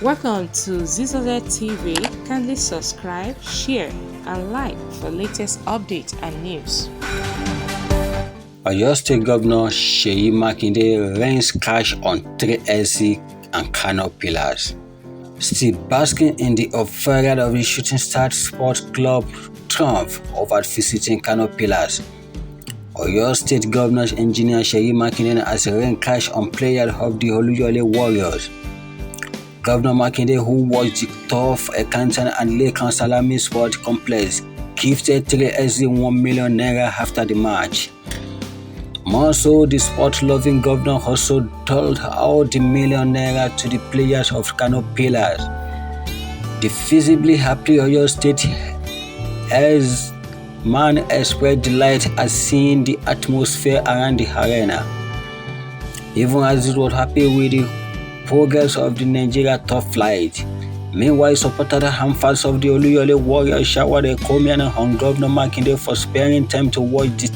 Welcome to Zisodel TV. Kindly subscribe, share, and like for latest updates and news. Oyo State Governor Seyi Makinde rains cash on 3SC and Kano pillars. Still basking in the euphoria of the Shooting Star Sports Club triumph over visiting Kano pillars, Oyo State Governor Engineer Seyi Makinde has rained cash on players of the Oluyole Warriors. Governor Makinde, who was the tough accountant and Lekan Salami Sport Complex, gifted 3SC 1 million naira after the match. More so, the sport-loving governor also told out the million naira to the players of Kano Pillars. The visibly happy Oyo State as man expressed delight at seeing the atmosphere around the arena, even as it was happy with the progress of the Nigeria top flight. Meanwhile, supporters and fans of the Oluyole Warriors showered a comment on Governor Makinde for sparing time to watch the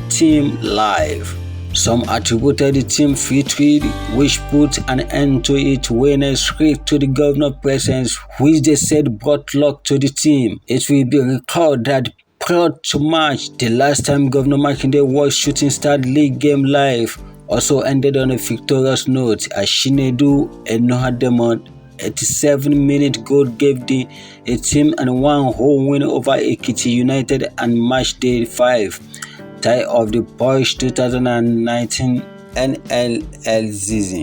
team live. Some attributed the team victory, which put an end to its winning streak, to the governor's presence, which they said brought luck to the team. It will be recalled that prior to March, the last time Governor Makinde watched Shooting Star League game live also ended on a victorious note as Chinedu Enohademon 87-minute goal gave a team and one home win over Ekiti United and match day 5, tie of the Porsche 2019 NLL season.